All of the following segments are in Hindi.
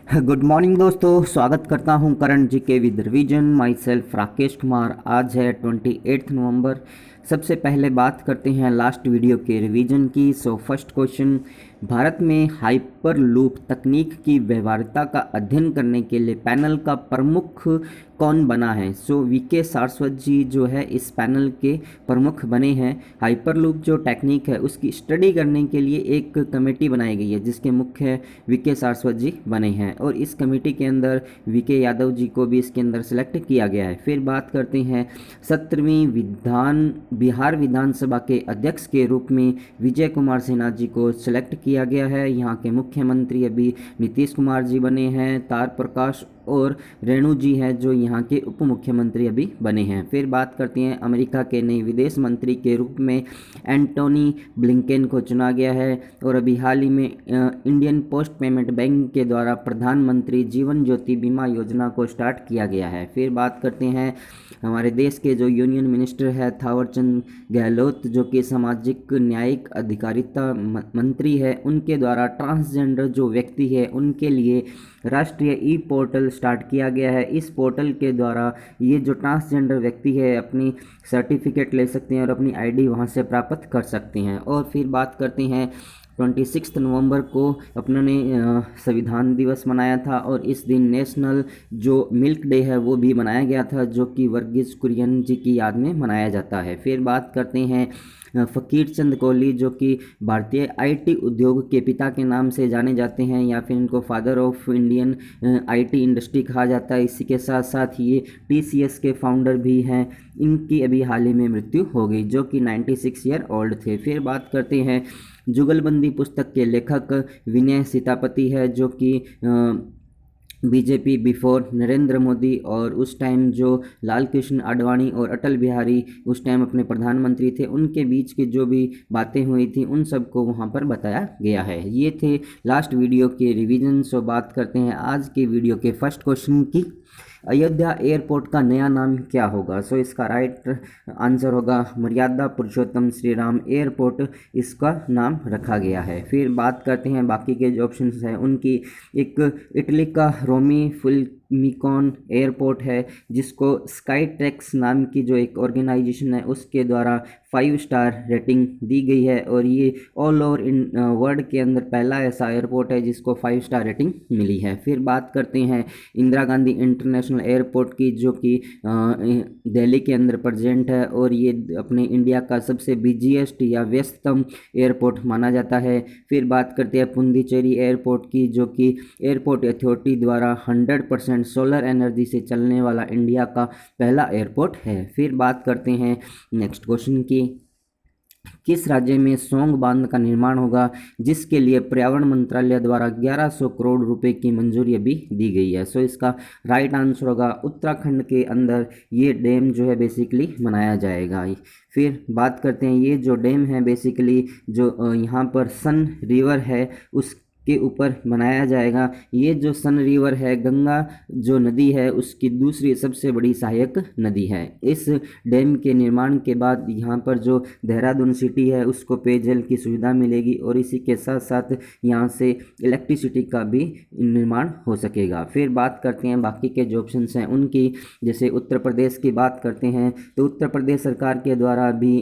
गुड मॉर्निंग दोस्तों, स्वागत करता हूं current GK with revision. My self Rakesh Kumar. आज है 28 नवंबर। सबसे पहले बात करते हैं लास्ट वीडियो के रिवीजन की। सो फर्स्ट क्वेश्चन, भारत में हाइपर लूप तकनीक की व्यवहार्यता का अध्ययन करने के लिए पैनल का प्रमुख कौन बना है? सो वीके सारस्वत जी जो है इस पैनल के प्रमुख बने हैं। हाइपर लूप जो टेक्निक है उसकी स्टडी करने के लिए एक कमेटी बनाई गई है जिसके मुख्य वीके सारस्वत जी बने हैं, और इस कमेटी के अंदर वीके यादव जी को भी इसके अंदर सेलेक्ट किया गया है। फिर बात करते हैं 17वीं बिहार विधानसभा के अध्यक्ष के रूप में विजय कुमार सिन्हा जी को सिलेक्ट किया गया है। यहाँ के मुख्यमंत्री अभी नीतीश कुमार जी बने हैं। तार प्रकाश और रेणु जी हैं जो यहाँ के उप मुख्यमंत्री अभी बने हैं। फिर बात करते हैं अमेरिका के नए विदेश मंत्री के रूप में एंटोनी ब्लिंकेन को चुना गया है, और अभी हाल ही में इंडियन पोस्ट पेमेंट बैंक के द्वारा प्रधानमंत्री जीवन ज्योति बीमा योजना को स्टार्ट किया गया है। फिर बात करते हैं हमारे देश के जो यूनियन मिनिस्टर है थावरचंद गहलोत, जो कि सामाजिक न्यायिक अधिकारिता मंत्री है, उनके द्वारा ट्रांसजेंडर जो व्यक्ति है उनके लिए राष्ट्रीय ई पोर्टल स्टार्ट किया गया है। इस पोर्टल के द्वारा ये जो ट्रांसजेंडर व्यक्ति है अपनी सर्टिफिकेट ले सकते हैं और अपनी आईडी वहाँ से प्राप्त कर सकते हैं। और फिर बात करते हैं 26 नवंबर को अपनों ने संविधान दिवस मनाया था, और इस दिन नेशनल जो मिल्क डे है वो भी मनाया गया था, जो कि वर्गीज कुरियन जी की याद में मनाया जाता है। फिर बात करते हैं फ़कीर चंद कोहली, जो कि भारतीय आईटी उद्योग के पिता के नाम से जाने जाते हैं, या फिर इनको father of Indian IT industry कहा जाता है। इसी के साथ साथ ये टीसीएस के फाउंडर भी हैं। इनकी अभी हाल ही में मृत्यु हो गई, जो कि 96 ईयर ओल्ड थे। फिर बात करते हैं जुगलबंदी पुस्तक के लेखक विनय सीतापति है, जो कि बीजेपी बिफोर नरेंद्र मोदी और उस टाइम जो लाल कृष्ण आडवाणी और अटल बिहारी उस टाइम अपने प्रधानमंत्री थे, उनके बीच की जो भी बातें हुई थी उन सब को वहाँ पर बताया गया है। ये थे लास्ट वीडियो के रिवीजन। सो बात करते हैं आज के वीडियो के फर्स्ट क्वेश्चन की। अयोध्या एयरपोर्ट का नया नाम क्या होगा? सो इसका राइट आंसर होगा मर्यादा पुरुषोत्तम श्री राम एयरपोर्ट, इसका नाम रखा गया है। फिर बात करते हैं बाकी के जो ऑप्शंस हैं उनकी। एक इटली का रोमी फुलमिकोन एयरपोर्ट है, जिसको स्काई ट्रैक्स नाम की जो एक ऑर्गेनाइजेशन है उसके द्वारा 5 स्टार रेटिंग दी गई है, और ये ऑल ओवर वर्ल्ड के अंदर पहला ऐसा एयरपोर्ट है जिसको 5 स्टार रेटिंग मिली है। फिर बात करते हैं इंदिरा गांधी इंटरनेशनल एयरपोर्ट की, जो कि दिल्ली के अंदर प्रेजेंट है, और ये अपने इंडिया का सबसे बिजीएस्ट या व्यस्ततम एयरपोर्ट माना जाता है। फिर बात करते हैं पुंडीचेरी एयरपोर्ट की, जो कि एयरपोर्ट अथॉरिटी द्वारा 100% सोलर एनर्जी से चलने वाला इंडिया का पहला एयरपोर्ट है। फिर बात करते हैं नेक्स्ट क्वेश्चन की। किस राज्य में सोंग बांध का निर्माण होगा, जिसके लिए पर्यावरण मंत्रालय द्वारा 1100 करोड़ रुपए की मंजूरी अभी दी गई है? सो इसका राइट आंसर होगा उत्तराखंड के अंदर ये डैम जो है बेसिकली बनाया जाएगा। फिर बात करते हैं ये जो डैम है बेसिकली जो यहाँ पर सन रिवर है उस के ऊपर बनाया जाएगा। ये जो सन रिवर है गंगा जो नदी है उसकी दूसरी सबसे बड़ी सहायक नदी है। इस डैम के निर्माण के बाद यहाँ पर जो देहरादून सिटी है उसको पेयजल की सुविधा मिलेगी, और इसी के साथ साथ यहाँ से इलेक्ट्रिसिटी का भी निर्माण हो सकेगा। फिर बात करते हैं बाकी के जो ऑप्शंस हैं उनकी। जैसे उत्तर प्रदेश की बात करते हैं तो उत्तर प्रदेश सरकार के द्वारा भी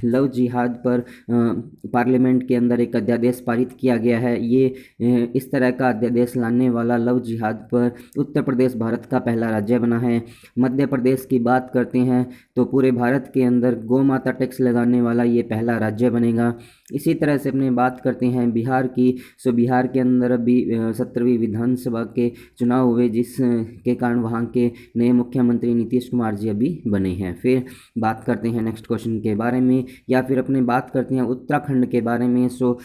लव जिहाद पर पार्लियामेंट के अंदर एक अध्यादेश पारित किया गया है। ये इस तरह का अध्यादेश लाने वाला लव जिहाद पर उत्तर प्रदेश भारत का पहला राज्य बना है। मध्य प्रदेश की बात करते हैं तो पूरे भारत के अंदर गौ माता टैक्स लगाने वाला ये पहला राज्य बनेगा। इसी तरह से अपने बात करते हैं बिहार की। सो बिहार के अंदर अभी 17वीं विधानसभा के चुनाव हुए, जिस के कारण वहाँ के नए मुख्यमंत्री नीतीश कुमार जी अभी बने हैं। फिर बात करते हैं नेक्स्ट क्वेश्चन के बारे में, या फिर अपने बात करते हैं उत्तराखंड के बारे में। सो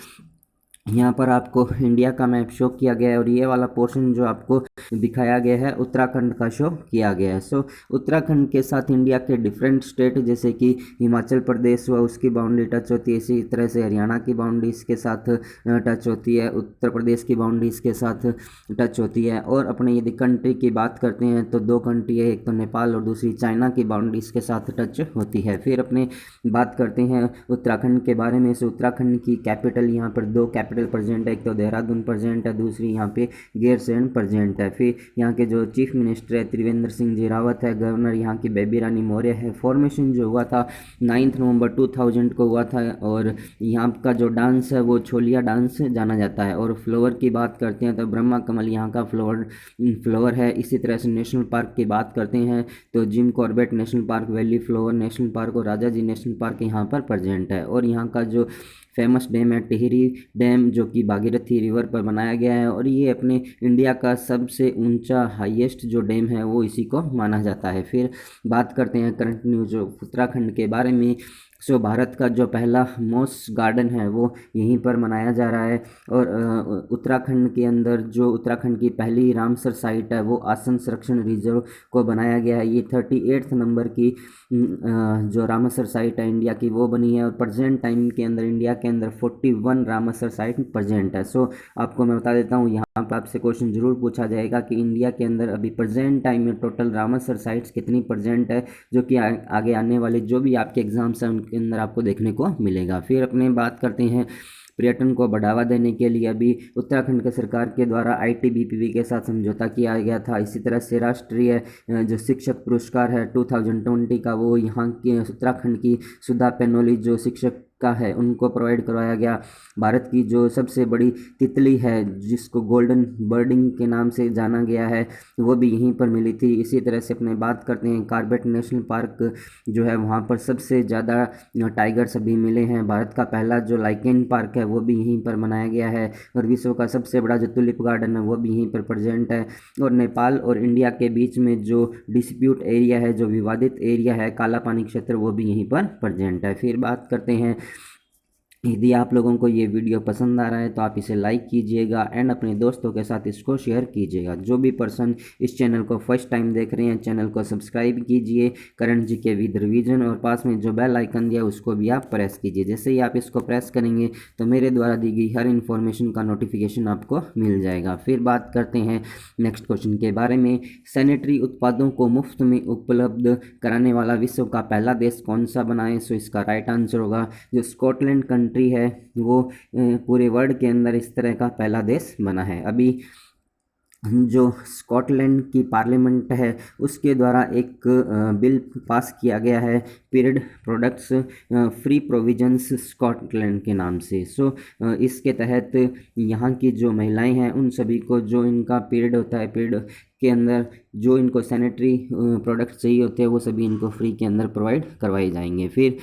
यहाँ पर आपको इंडिया का मैप शो किया गया है, और ये वाला पोर्शन जो आपको दिखाया गया है उत्तराखंड का शो किया गया है। सो उत्तराखंड के साथ इंडिया के डिफरेंट स्टेट जैसे कि हिमाचल प्रदेश हुआ उसकी बाउंड्री टच होती है, इसी तरह से हरियाणा की बाउंड्री इसके साथ टच होती है, उत्तर प्रदेश की बाउंड्री इसके साथ टच होती है। और अपने यदि कंट्री की बात करते हैं तो 2 कंट्री है, एक तो नेपाल और दूसरी चाइना की बाउंड्री इसके साथ टच होती है। फिर अपने बात करते हैं उत्तराखंड के बारे में। सो उत्तराखंड की कैपिटल यहाँ पर 2 कैपिटल कैपिटल प्रेजेंट है, एक तो देहरादून प्रेजेंट है, दूसरी यहाँ पे गैरसैंण प्रेजेंट है। फिर यहाँ के जो चीफ मिनिस्टर है त्रिवेंद्र सिंह जी रावत है, गवर्नर यहाँ की बेबी रानी मौर्य है। फॉर्मेशन जो हुआ था 9 नवंबर 2000 को हुआ था, और यहाँ का जो डांस है वो छोलिया डांस जाना जाता है। और फ्लावर की बात करते हैं तो ब्रह्मा कमल यहाँ का फ्लावर है। इसी तरह से नेशनल पार्क की बात करते हैं तो Jim Corbett national park, valley flower national park और राजा जी नेशनल पार्क यहाँ पर प्रेजेंट है। और यहाँ का जो फेमस डैम है टिहरी डैम, जो कि भागीरथी रिवर पर बनाया गया है, और ये अपने इंडिया का सबसे ऊंचा हाईएस्ट जो डैम है वो इसी को माना जाता है। फिर बात करते हैं करंट न्यूज उत्तराखंड के बारे में। सो भारत का जो पहला मोस गार्डन है वो यहीं पर मनाया जा रहा है। और उत्तराखंड के अंदर जो उत्तराखंड की पहली रामसर साइट है वो आसन संरक्षण रिजर्व को बनाया गया है। ये 38 नंबर की जो रामसर साइट है इंडिया की वो बनी है। और प्रेजेंट टाइम के अंदर इंडिया के अंदर 41 रामसर साइट प्रेजेंट है। सो आपको मैं बता देता हूँ, यहाँ पर आपसे क्वेश्चन जरूर पूछा जाएगा कि इंडिया के अंदर अभी प्रेजेंट टाइम में टोटल रामसर साइट्स कितनी प्रेजेंट है, जो कि आगे आने वाले जो भी आपके एग्जाम्स हैं उनके अंदर आपको देखने को मिलेगा। फिर अपने बात करते हैं पर्यटन को बढ़ावा देने के लिए अभी उत्तराखंड के सरकार के द्वारा ITBP के साथ समझौता किया गया था। इसी तरह से राष्ट्रीय जो शिक्षक पुरस्कार है 2020 का वो यहाँ के उत्तराखंड की सुधा पेनोली जो शिक्षक का है उनको प्रोवाइड करवाया गया। भारत की जो सबसे बड़ी तितली है जिसको गोल्डन बर्डिंग के नाम से जाना गया है वो भी यहीं पर मिली थी। इसी तरह से अपने बात करते हैं कॉर्बेट नेशनल पार्क जो है वहाँ पर सबसे ज़्यादा टाइगर्स अभी मिले हैं। भारत का पहला जो लाइकेन पार्क है वो भी यहीं पर बनाया गया है। और विश्व का सबसे बड़ा जो टुलिप गार्डन है वो भी यहीं पर प्रेजेंट है। और नेपाल और इंडिया के बीच में जो डिस्प्यूट एरिया है, जो विवादित एरिया है काला पानी क्षेत्र, वो भी यहीं पर प्रेजेंट है। फिर बात करते हैं, यदि आप लोगों को ये वीडियो पसंद आ रहा है तो आप इसे लाइक कीजिएगा एंड अपने दोस्तों के साथ इसको शेयर कीजिएगा। जो भी पर्सन इस चैनल को फर्स्ट टाइम देख रहे हैं चैनल को सब्सक्राइब कीजिए करंट जीके विद रिवीजन, और पास में जो बेल आइकन दिया उसको भी आप प्रेस कीजिए। जैसे ही आप इसको प्रेस करेंगे तो मेरे द्वारा दी गई हर इन्फॉर्मेशन का नोटिफिकेशन आपको मिल जाएगा। फिर बात करते हैं नेक्स्ट क्वेश्चन के बारे में। सैनिटरी उत्पादों को मुफ्त में उपलब्ध कराने वाला विश्व का पहला देश कौन सा बना है? सो इसका राइट आंसर होगा जो स्कॉटलैंड कंट्री है वो पूरे वर्ल्ड के अंदर इस तरह का पहला देश बना है। अभी जो स्कॉटलैंड की पार्लियामेंट है उसके द्वारा एक बिल पास किया गया है period products free provisions Scotland के नाम से। सो इसके तहत यहाँ की जो महिलाएं हैं उन सभी को जो इनका पीरियड होता है, पीरियड के अंदर जो इनको सैनिटरी प्रोडक्ट्स चाहिए होते हैं वो सभी इनको फ्री के अंदर प्रोवाइड करवाए जाएंगे। फिर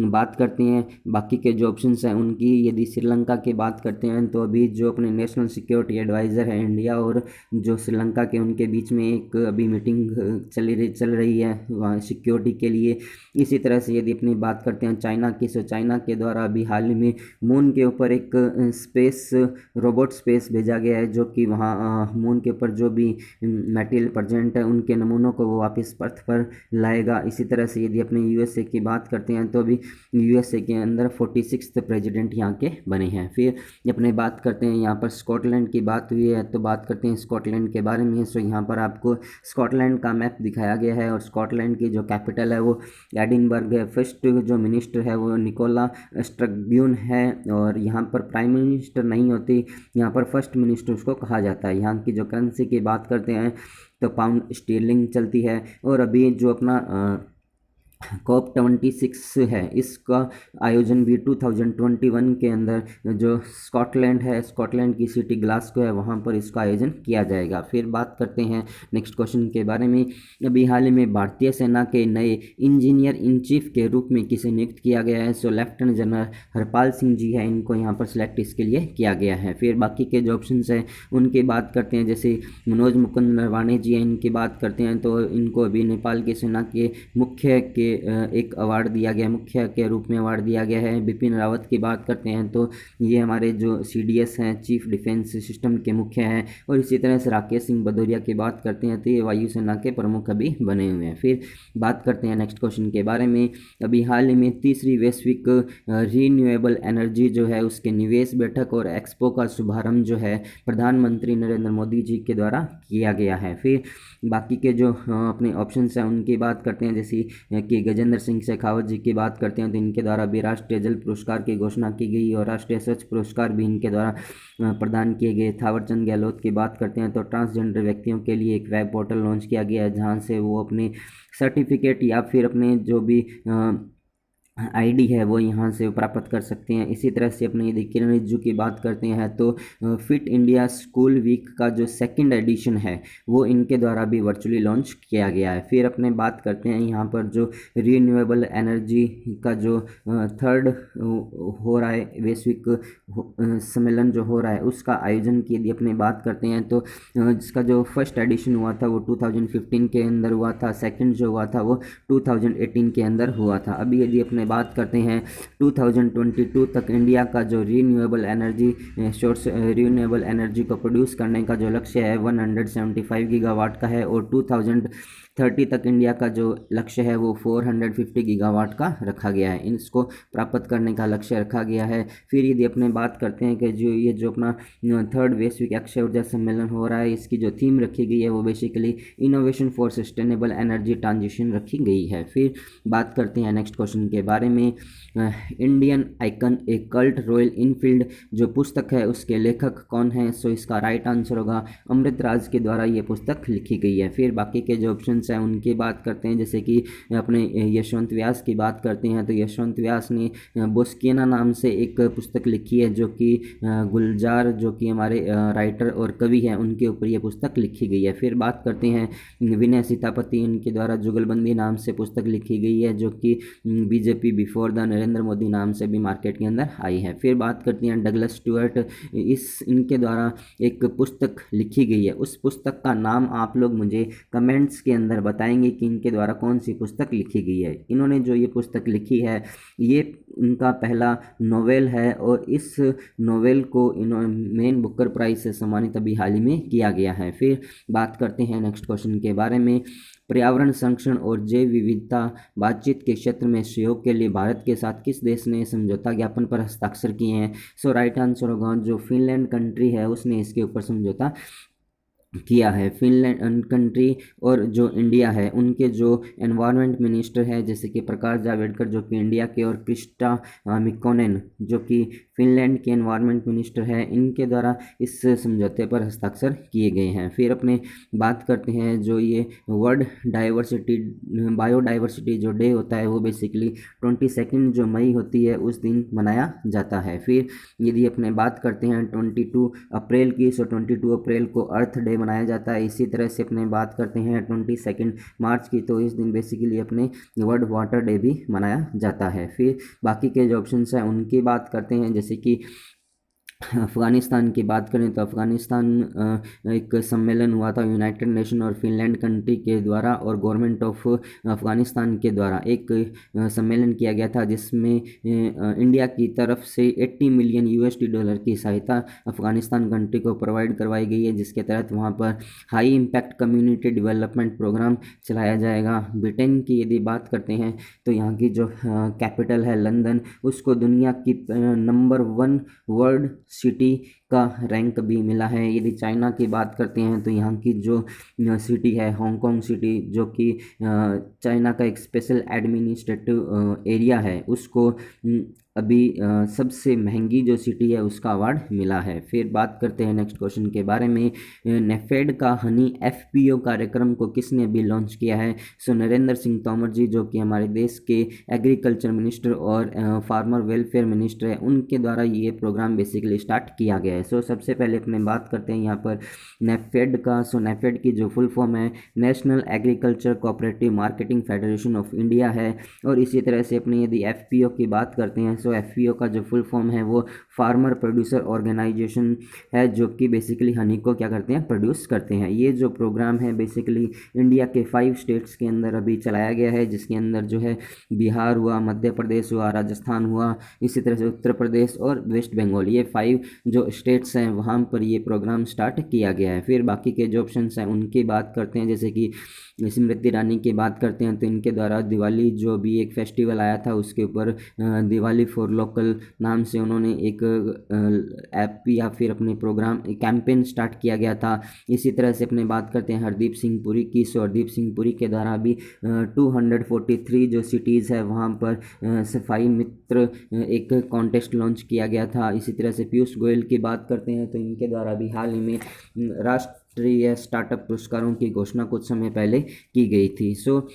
बात करते हैं बाकी के जो ऑप्शंस हैं उनकी। यदि श्रीलंका की बात करते हैं तो अभी जो अपने नेशनल सिक्योरिटी एडवाइज़र है इंडिया और जो श्रीलंका के उनके बीच में एक अभी मीटिंग चल रही है वहाँ सिक्योरिटी के लिए। इसी तरह से यदि अपनी बात करते हैं चाइना की, सो चाइना के द्वारा अभी हाल ही में मून के ऊपर एक स्पेस रोबोट स्पेस भेजा गया है जो कि वहाँ मून के ऊपर जो भी मटेरियल प्रेजेंट है उनके नमूनों को वो वापस अर्थ पर लाएगा। इसी तरह से यदि अपने USA की बात करते हैं तो अभी USA के अंदर 46 प्रेसिडेंट यहाँ के बने हैं। फिर अपने बात करते हैं यहाँ पर स्कॉटलैंड की बात हुई है तो बात करते हैं स्कॉटलैंड के बारे में। सो यहाँ पर आपको स्कॉटलैंड का मैप दिखाया गया है और स्कॉटलैंड की जो कैपिटल है वो एडिनबर्ग है। फर्स्ट जो मिनिस्टर है वो निकोला स्ट्रगब्यून है और यहाँ पर प्राइम मिनिस्टर नहीं होती, यहाँ पर फर्स्ट मिनिस्टर उसको कहा जाता है। यहाँ की जो करेंसी की बात करते हैं तो पाउंड स्टीर्लिंग चलती है। और अभी जो अपना COP26 है इसका आयोजन भी 2021 के अंदर जो स्कॉटलैंड है, स्कॉटलैंड की सिटी ग्लासगो है, वहाँ पर इसका आयोजन किया जाएगा। फिर बात करते हैं नेक्स्ट क्वेश्चन के बारे में। अभी हाल ही में भारतीय सेना के नए इंजीनियर इन चीफ के रूप में किसे नियुक्त किया गया है? सो लेफ्टिनेंट जनरल हरपाल सिंह जी है, इनको यहाँ पर सिलेक्ट इसके लिए किया गया है। फिर बाकी के जो ऑप्शन है उनकी बात करते हैं, जैसे मनोज मुकुंद नरवाणे जी हैं, इनकी बात करते हैं तो इनको अभी नेपाल की सेना के मुख्य के एक अवार्ड दिया गया, मुख्य के रूप में अवार्ड दिया गया है। बिपिन रावत की बात करते हैं तो ये हमारे जो CDS हैं, चीफ डिफेंस सिस्टम के मुख्य हैं। और इसी तरह से राकेश सिंह भदौरिया की बात करते हैं तो ये वायुसेना के प्रमुख अभी बने हुए हैं। फिर बात करते हैं नेक्स्ट क्वेश्चन के बारे में। अभी हाल ही में तीसरी वैश्विक रीन्यूएबल एनर्जी जो है उसके निवेश बैठक और एक्सपो का शुभारंभ जो है प्रधानमंत्री नरेंद्र मोदी जी के द्वारा किया गया है। फिर बाकी के जो अपने ऑप्शंस हैं उनकी बात करते हैं, जैसे कि कि गजेंद्र सिंह शेखावत जी की बात करते हैं तो इनके द्वारा भी राष्ट्रीय जल पुरस्कार की घोषणा की गई और राष्ट्रीय स्वच्छ पुरस्कार भी इनके द्वारा प्रदान किए गए। थावरचंद गहलोत की बात करते हैं तो ट्रांसजेंडर व्यक्तियों के लिए एक वेब पोर्टल लॉन्च किया गया है जहां से वो अपने सर्टिफिकेट या फिर अपने जो भी आईडी है वो यहाँ से प्राप्त कर सकते हैं। इसी तरह से अपने यदि किरण रिजिजू की बात करते हैं तो फिट इंडिया स्कूल वीक का जो सेकंड एडिशन है वो इनके द्वारा भी वर्चुअली लॉन्च किया गया है। फिर अपने बात करते हैं यहाँ पर जो रिन्यूएबल एनर्जी का जो थर्ड हो रहा है वैश्विक सम्मेलन जो हो रहा है उसका आयोजन की यदि अपने बात करते हैं तो जिसका जो फर्स्ट एडिशन हुआ था वो 2015 के अंदर हुआ था, सेकंड जो हुआ था वो 2018 के अंदर हुआ था। अभी यदि अपने बात करते हैं 2022 तक इंडिया का जो रिन्यूएबल एनर्जी को प्रोड्यूस करने का जो लक्ष्य है 175 गीगावाट का है और 2030 तक इंडिया का जो लक्ष्य है वो 450 गीगावाट का रखा गया है। इसको प्राप्त करने का लक्ष्य रखा गया है। फिर यदि अपने बात करते हैं कि जो अपना थर्ड वैश्विक अक्षय ऊर्जा सम्मेलन हो रहा है इसकी जो थीम रखी गई है वो basically innovation for sustainable energy transition रखी गई है। फिर बात करते हैं नेक्स्ट क्वेश्चन के बारे में। इंडियन आइकन ए कल्ट रॉयल इनफील्ड जो पुस्तक है उसके लेखक कौन है? सो इसका राइट आंसर होगा अमृत राज के द्वारा ये पुस्तक लिखी गई है। फिर बाकी के जो ऑप्शंस हैं उनकी बात करते हैं, जैसे कि अपने यशवंत व्यास की बात करते हैं तो यशवंत व्यास ने बोस्कियाना नाम से एक पुस्तक लिखी है जो कि गुलजार जो कि हमारे राइटर और कवि हैं उनके ऊपर ये पुस्तक लिखी गई है। फिर बात करते हैं विनय सीतापति, इनके द्वारा जुगलबंदी नाम से पुस्तक लिखी गई है जो कि BJP before the Narendra Modi नाम से भी मार्केट के अंदर आई है। फिर बात करते हैं डगलस स्टुअर्ट, इनके द्वारा एक पुस्तक लिखी गई है, उस पुस्तक का नाम आप लोग मुझे कमेंट्स के अंदर बताएंगे कि इनके द्वारा कौन सी पुस्तक लिखी गई है। इन्होंने जो ये पुस्तक लिखी है ये उनका पहला नोवेल है और इस नोवेल को मेन बुकर प्राइज से सम्मानित अभी हाल ही में किया गया है। फिर बात करते हैं नेक्स्ट क्वेश्चन के बारे में। पर्यावरण संरक्षण और जैव विविधता बातचीत के क्षेत्र में सहयोग के लिए भारत के साथ किस देश ने समझौता ज्ञापन पर हस्ताक्षर किए हैं? सो राइट आंसर होगा जो फिनलैंड कंट्री है उसने इसके ऊपर समझौता किया है। फिनलैंड कंट्री और जो इंडिया है उनके जो एनवायरनमेंट मिनिस्टर है जैसे कि प्रकाश जावड़ेकर जो कि इंडिया के और क्रिस्टा मिकोनेन जो कि फिनलैंड के एनवायरनमेंट मिनिस्टर है, इनके द्वारा इस समझौते पर हस्ताक्षर किए गए हैं। फिर अपने बात करते हैं जो ये वर्ल्ड बायोडाइवर्सिटी जो डे होता है वो बेसिकली 22 जो मई होती है उस दिन मनाया जाता है। फिर यदि अपने बात करते हैं 22 अप्रैल की, सो 22 अप्रैल को अर्थ डे मनाया जाता है। इसी तरह से अपने बात करते हैं 22 मार्च की, तो इस दिन बेसिकली अपने वर्ल्ड वाटर डे भी मनाया जाता है। फिर बाकी के जो ऑप्शंस हैं उनकी बात करते हैं, जैसे कि अफ़गानिस्तान की बात करें तो अफ़गानिस्तान एक सम्मेलन हुआ था यूनाइटेड नेशन और फिनलैंड कंट्री के द्वारा और गवर्नमेंट ऑफ अफ़गानिस्तान के द्वारा एक सम्मेलन किया गया था जिसमें इंडिया की तरफ से 80 मिलियन यूएसडी डॉलर की सहायता अफ़गानिस्तान कंट्री को प्रोवाइड करवाई गई है, जिसके तहत वहां पर high impact community development program चलाया जाएगा। ब्रिटेन की यदि बात करते हैं तो यहाँ की जो कैपिटल है लंदन, उसको दुनिया की नंबर 1 वर्ल्ड सिटी का रैंक भी मिला है। यदि चाइना की बात करते हैं तो यहाँ की जो सिटी है हांगकांग सिटी जो कि चाइना का एक स्पेशल एडमिनिस्ट्रेटिव एरिया है उसको अभी सबसे महंगी जो सिटी है उसका अवार्ड मिला है। फिर बात करते हैं नेक्स्ट क्वेश्चन के बारे में। नेफेड का हनी एफपीओ कार्यक्रम को किसने अभी लॉन्च किया है? सो नरेंद्र सिंह तोमर जी जो कि हमारे देश के एग्रीकल्चर मिनिस्टर और फार्मर वेलफेयर मिनिस्टर है, उनके द्वारा ये प्रोग्राम बेसिकली स्टार्ट किया गया है। सो सबसे पहले अपने बात करते हैं यहाँ पर नेफेड का। सो नेफेड की जो फुल फॉर्म है national agriculture cooperative marketing federation of India है। और इसी तरह से अपने यदि एफपीओ की बात करते हैं तो एफपीओ का जो फुल फॉर्म है वो फार्मर प्रोड्यूसर ऑर्गेनाइजेशन है जो कि बेसिकली हनी को क्या करते हैं, प्रोड्यूस करते हैं। ये जो प्रोग्राम है बेसिकली इंडिया के 5 स्टेट्स के अंदर अभी चलाया गया है, जिसके अंदर जो है बिहार हुआ, मध्य प्रदेश हुआ, राजस्थान हुआ, इसी तरह से उत्तर प्रदेश और वेस्ट बंगाल, ये 5 जो स्टेट्स हैं वहाँ पर ये प्रोग्राम स्टार्ट किया गया है। फिर बाकी के जो ऑप्शंस हैं उनकी बात करते हैं, जैसे कि स्मृति ईरानी की बात करते हैं तो इनके द्वारा दिवाली जो भी एक फेस्टिवल आया था उसके ऊपर दिवाली फॉर लोकल नाम से उन्होंने एक ऐप या फिर अपने प्रोग्राम कैंपेन स्टार्ट किया गया था। इसी तरह से अपने बात करते हैं हरदीप सिंह पुरी की। सो हरदीप सिंह पुरी के द्वारा भी 243 जो सिटीज़ है वहाँ पर सफाई मित्र एक कॉन्टेस्ट लॉन्च किया गया था। इसी तरह से पीयूष गोयल की बात करते हैं तो इनके द्वारा भी हाल ही में राष्ट्रीय स्टार्टअप पुरस्कारों की घोषणा कुछ समय पहले की गई थी। सो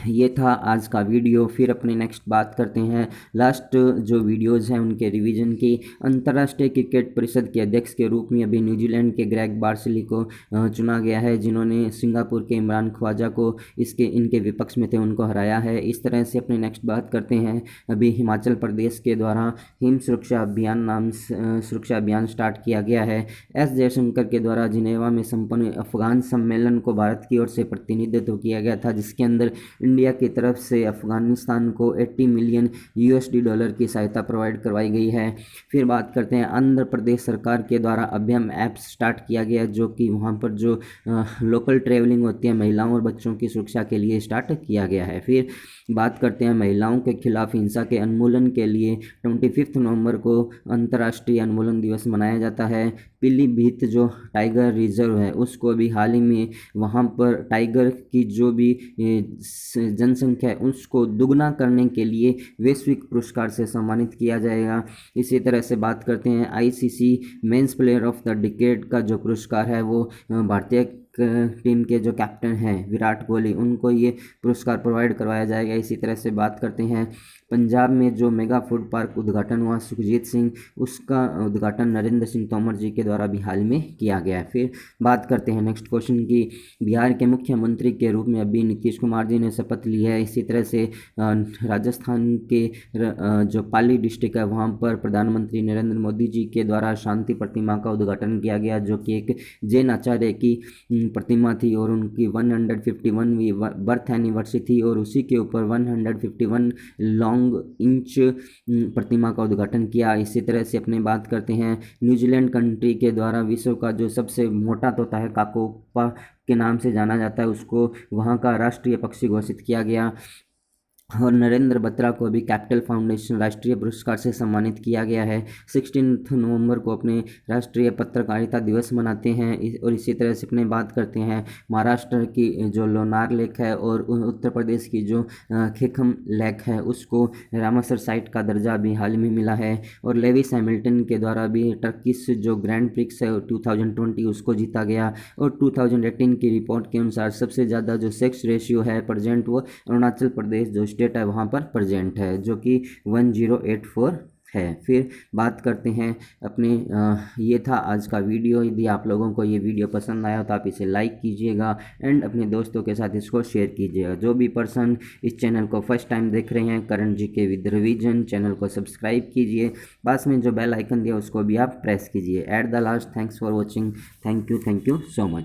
ये था आज का वीडियो। फिर अपने नेक्स्ट बात करते हैं लास्ट जो वीडियोज़ हैं उनके रिवीजन की। अंतर्राष्ट्रीय क्रिकेट परिषद के अध्यक्ष के रूप में अभी न्यूजीलैंड के ग्रेग बार्सली को चुना गया है, जिन्होंने सिंगापुर के इमरान ख्वाजा को इनके विपक्ष में थे उनको हराया है। इस तरह से अपने नेक्स्ट बात करते हैं अभी हिमाचल प्रदेश के द्वारा हिम सुरक्षा अभियान स्टार्ट किया गया है। एस जयशंकर के द्वारा जिनेवा में संपन्न अफगान सम्मेलन को भारत की ओर से प्रतिनिधित्व किया गया था, जिसके अंदर इंडिया की तरफ से अफगानिस्तान को 80 मिलियन यूएसडी डॉलर की सहायता प्रोवाइड करवाई गई है। फिर बात करते हैं आंध्र प्रदेश सरकार के द्वारा अभ्यम ऐप स्टार्ट किया गया, जो कि वहाँ पर जो लोकल ट्रैवलिंग होती है महिलाओं और बच्चों की सुरक्षा के लिए स्टार्ट किया गया है। फिर बात करते हैं महिलाओं के खिलाफ हिंसा के उन्मूलन के लिए 25 नवंबर को अंतर्राष्ट्रीय उन्मूलन दिवस मनाया जाता है। पीलीभीत जो टाइगर रिजर्व है उसको भी हाल ही में वहाँ पर टाइगर की जो भी जनसंख्या है उसको दुगना करने के लिए वैश्विक पुरस्कार से सम्मानित किया जाएगा। इसी तरह से बात करते हैं ICC men's player of the decade का जो पुरस्कार है वो भारतीय टीम के जो कैप्टन हैं विराट कोहली, उनको ये पुरस्कार प्रोवाइड करवाया जाएगा। इसी तरह से बात करते हैं पंजाब में जो मेगा फूड पार्क उद्घाटन हुआ सुखजीत सिंह, उसका उद्घाटन नरेंद्र सिंह तोमर जी के द्वारा भी हाल में किया गया है। फिर बात करते हैं नेक्स्ट क्वेश्चन की। बिहार के मुख्यमंत्री के रूप में अभी नीतीश कुमार जी ने शपथ ली है। इसी तरह से राजस्थान के जो पाली डिस्ट्रिक्ट है वहाँ पर प्रधानमंत्री नरेंद्र मोदी जी के द्वारा शांति प्रतिमा का उद्घाटन किया गया, जो कि एक जैन आचार्य की प्रतिमा थी और उनकी 151वीं बर्थ एनिवर्सरी थी और उसी के ऊपर 151 लॉन्ग इंच प्रतिमा का उद्घाटन किया। इसी तरह से अपने बात करते हैं न्यूजीलैंड कंट्री के द्वारा विश्व का जो सबसे मोटा तोता है काकोपा के नाम से जाना जाता है, उसको वहाँ का राष्ट्रीय पक्षी घोषित किया गया। और नरेंद्र बत्रा को भी कैपिटल फाउंडेशन राष्ट्रीय पुरस्कार से सम्मानित किया गया है। 16 नवंबर को अपने राष्ट्रीय पत्रकारिता दिवस मनाते हैं। और इसी तरह से अपने बात करते हैं महाराष्ट्र की जो लोनार लेक है और उत्तर प्रदेश की जो खेखम लेक है उसको रामसर साइट का दर्जा भी हाल में मिला है। और लेविस हैमिल्टन के द्वारा भी टर्किश जो ग्रैंड प्रिक्स है 2020 उसको जीता गया। और 2018 की रिपोर्ट के अनुसार सबसे ज़्यादा जो सेक्स रेशियो है प्रेजेंट वो अरुणाचल प्रदेश जो स्टेट है वहाँ पर प्रेजेंट है, जो कि 1084 है। फिर बात करते हैं अपने ये था आज का वीडियो। यदि आप लोगों को ये वीडियो पसंद आया तो आप इसे लाइक कीजिएगा एंड अपने दोस्तों के साथ इसको शेयर कीजिएगा। जो भी पर्सन इस चैनल को फर्स्ट टाइम देख रहे हैं current GK with revision channel को सब्सक्राइब कीजिए, पास में जो बेल आइकन दिया उसको भी आप प्रेस कीजिए। At the last thanks for watching. Thank you so much.